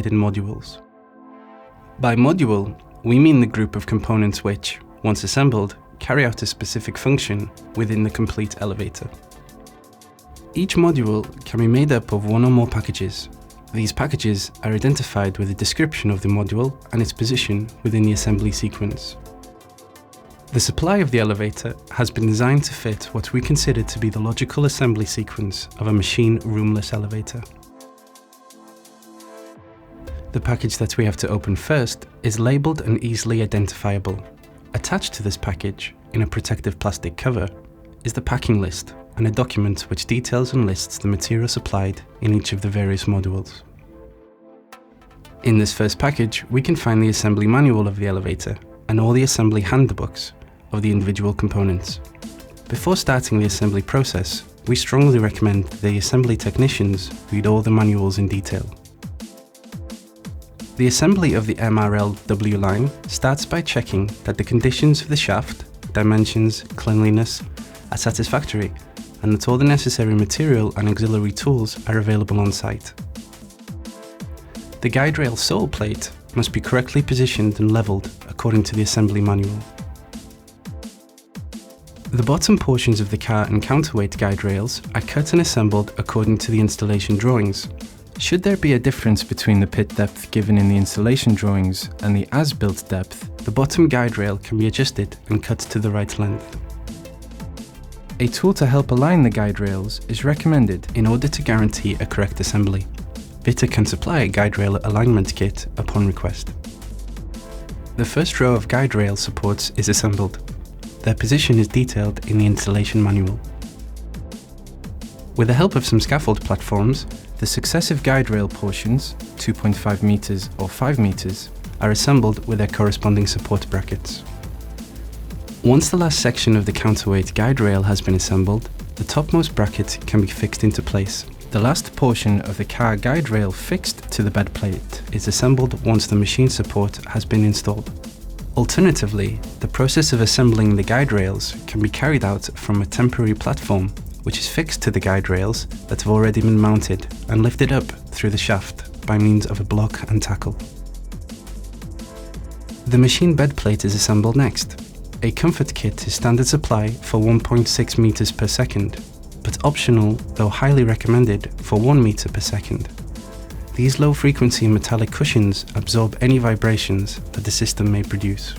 in modules. By module, we mean the group of components which, once assembled, carry out a specific function within the complete elevator. Each module can be made up of one or more packages. These packages are identified with a description of the module and its position within the assembly sequence. The supply of the elevator has been designed to fit what we consider to be the logical assembly sequence of a machine roomless elevator. The package that we have to open first is labelled and easily identifiable. Attached to this package, in a protective plastic cover, is the packing list and a document which details and lists the material supplied in each of the various modules. In this first package, we can find the assembly manual of the elevator and all the assembly handbooks of the individual components. Before starting the assembly process, we strongly recommend that the assembly technicians read all the manuals in detail. The assembly of the Mrl W line starts by checking that the conditions of the shaft, dimensions, cleanliness are satisfactory and that all the necessary material and auxiliary tools are available on site. The guide rail sole plate must be correctly positioned and levelled according to the assembly manual. The bottom portions of the car and counterweight guide rails are cut and assembled according to the installation drawings. Should there be a difference between the pit depth given in the installation drawings and the as-built depth, the bottom guide rail can be adjusted and cut to the right length. A tool to help align the guide rails is recommended in order to guarantee a correct assembly. Vita can supply a guide rail alignment kit upon request. The first row of guide rail supports is assembled. Their position is detailed in the installation manual. With the help of some scaffold platforms, the successive guide rail portions, 2.5 meters or 5 meters, are assembled with their corresponding support brackets. Once the last section of the counterweight guide rail has been assembled, the topmost bracket can be fixed into place. The last portion of the car guide rail fixed to the bed plate is assembled once the machine support has been installed. Alternatively, the process of assembling the guide rails can be carried out from a temporary platform which is fixed to the guide rails that have already been mounted and lifted up through the shaft by means of a block and tackle. The machine bed plate is assembled next. A comfort kit is standard supply for 1.6 meters per second, but optional, though highly recommended, for 1 meter per second. These low-frequency metallic cushions absorb any vibrations that the system may produce.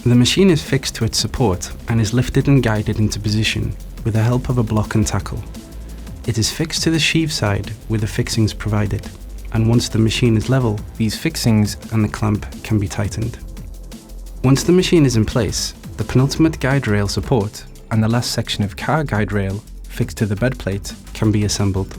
The machine is fixed to its support and is lifted and guided into position with the help of a block and tackle. It is fixed to the sheave side with the fixings provided, and once the machine is level, these fixings and the clamp can be tightened. Once the machine is in place, the penultimate guide rail support and the last section of car guide rail fixed to the bed plate can be assembled.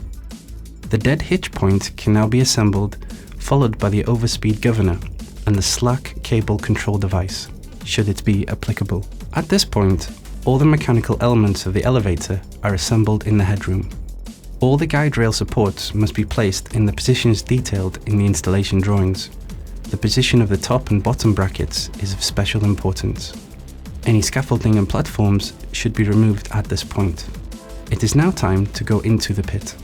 The dead hitch point can now be assembled, followed by the overspeed governor and the slack cable control device, should it be applicable. At this point, all the mechanical elements of the elevator are assembled in the headroom. All the guide rail supports must be placed in the positions detailed in the installation drawings. The position of the top and bottom brackets is of special importance. Any scaffolding and platforms should be removed at this point. It is now time to go into the pit.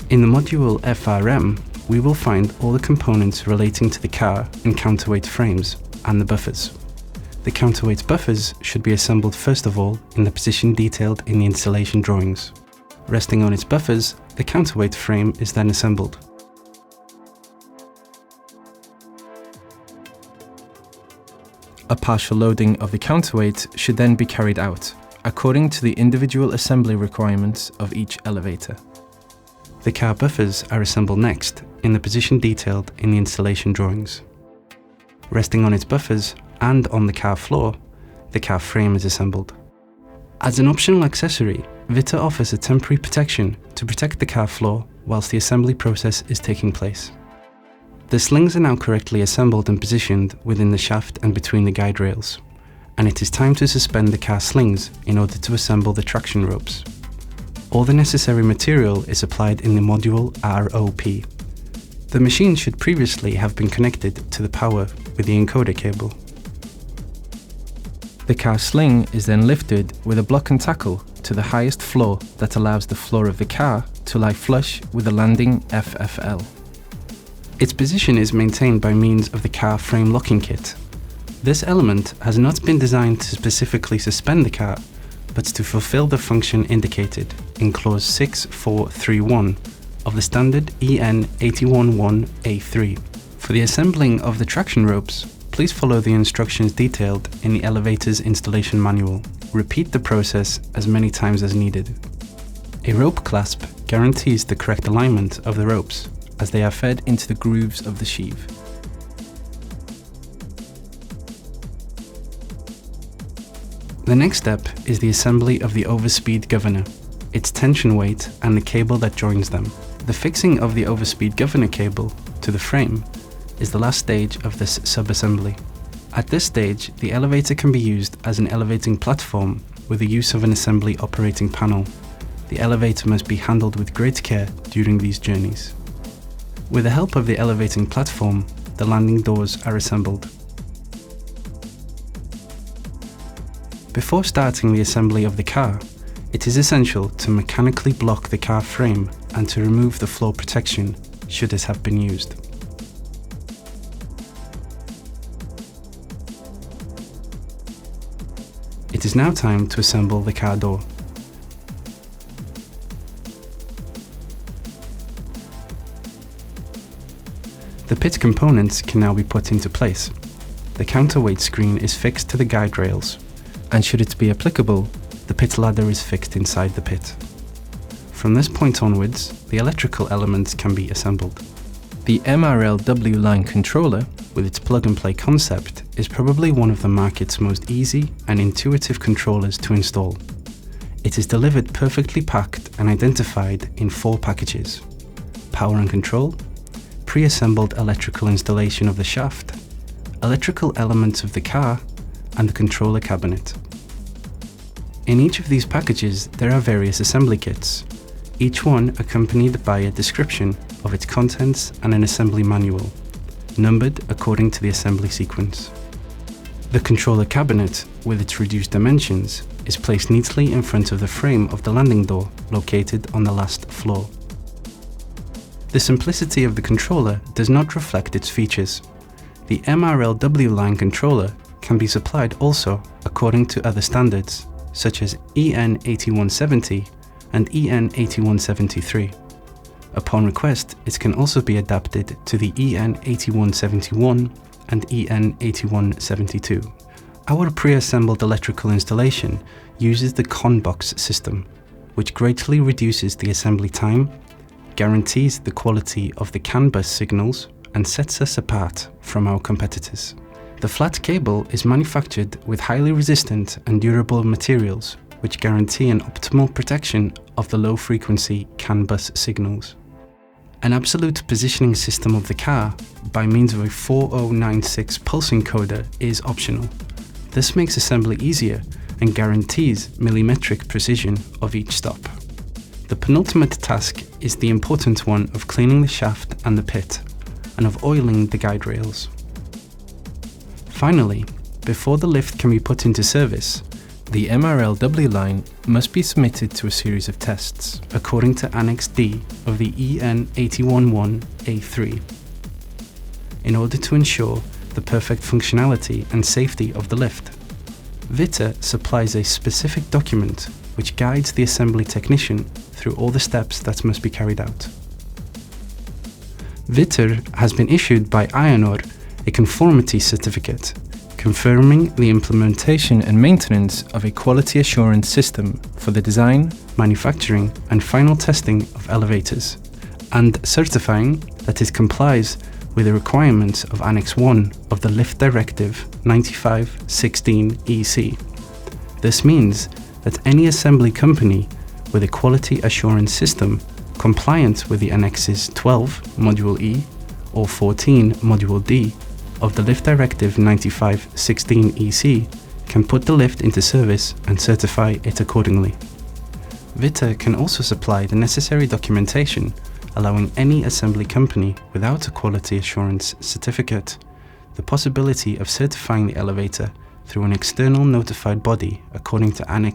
In the module FRM, we will find all the components relating to the car and counterweight frames and the buffers. The counterweight buffers should be assembled first of all in the position detailed in the installation drawings. Resting on its buffers, the counterweight frame is then assembled. A partial loading of the counterweight should then be carried out, according to the individual assembly requirements of each elevator. The car buffers are assembled next in the position detailed in the installation drawings. Resting on its buffers and on the car floor, the car frame is assembled. As an optional accessory, Vita offers a temporary protection to protect the car floor whilst the assembly process is taking place. The slings are now correctly assembled and positioned within the shaft and between the guide rails, and it is time to suspend the car slings in order to assemble the traction ropes. All the necessary material is applied in the module ROP. The machine should previously have been connected to the power with the encoder cable. The car sling is then lifted with a block and tackle to the highest floor that allows the floor of the car to lie flush with the landing FFL. Its position is maintained by means of the car frame locking kit. This element has not been designed to specifically suspend the car, but to fulfill the function indicated in clause 6431 of the standard EN 811A3. For the assembling of the traction ropes, please follow the instructions detailed in the elevator's installation manual. Repeat the process as many times as needed. A rope clasp guarantees the correct alignment of the ropes as they are fed into the grooves of the sheave. The next step is the assembly of the overspeed governor, its tension weight and the cable that joins them. The fixing of the overspeed governor cable to the frame is the last stage of this subassembly. At this stage, the elevator can be used as an elevating platform with the use of an assembly operating panel. The elevator must be handled with great care during these journeys. With the help of the elevating platform, the landing doors are assembled. Before starting the assembly of the car, it is essential to mechanically block the car frame and to remove the floor protection, should this have been used. It is now time to assemble the car door. The pit components can now be put into place. The counterweight screen is fixed to the guide rails, and should it be applicable, the pit ladder is fixed inside the pit. From this point onwards, the electrical elements can be assembled. The Mrl W-line controller, with its plug-and-play concept, is probably one of the market's most easy and intuitive controllers to install. It is delivered perfectly packed and identified in 4 packages: power and control, pre-assembled electrical installation of the shaft, electrical elements of the car, and the controller cabinet. In each of these packages there are various assembly kits, each one accompanied by a description of its contents and an assembly manual, numbered according to the assembly sequence. The controller cabinet, with its reduced dimensions, is placed neatly in front of the frame of the landing door located on the last floor. The simplicity of the controller does not reflect its features. The Mrl W-line controller can be supplied also according to other standards, such as EN 8170 and EN 8173. Upon request, it can also be adapted to the EN 8171 and EN 8172. Our pre-assembled electrical installation uses the CON-box system, which greatly reduces the assembly time, guarantees the quality of the CAN bus signals, and sets us apart from our competitors. The flat cable is manufactured with highly resistant and durable materials, which guarantee an optimal protection of the low-frequency CAN bus signals. An absolute positioning system of the car, by means of a 4096 pulse encoder, is optional. This makes assembly easier and guarantees millimetric precision of each stop. The penultimate task is the important one of cleaning the shaft and the pit, and of oiling the guide rails. Finally, before the lift can be put into service, the Mrl W-line must be submitted to a series of tests, according to Annex D of the EN 811A3, in order to ensure the perfect functionality and safety of the lift. Vita supplies a specific document which guides the assembly technician through all the steps that must be carried out. Vita has been issued by Ionor a conformity certificate, confirming the implementation and maintenance of a quality assurance system for the design, manufacturing, and final testing of elevators, and certifying that it complies with the requirements of Annex 1 of the Lift Directive 95/16/EC. This means that any assembly company with a quality assurance system compliant with the Annexes 12 Module E or 14 Module D of the Lift Directive 95/16/EC can put the lift into service and certify it accordingly. Vita can also supply the necessary documentation, allowing any assembly company without a quality assurance certificate the possibility of certifying the elevator through an external notified body according to Annex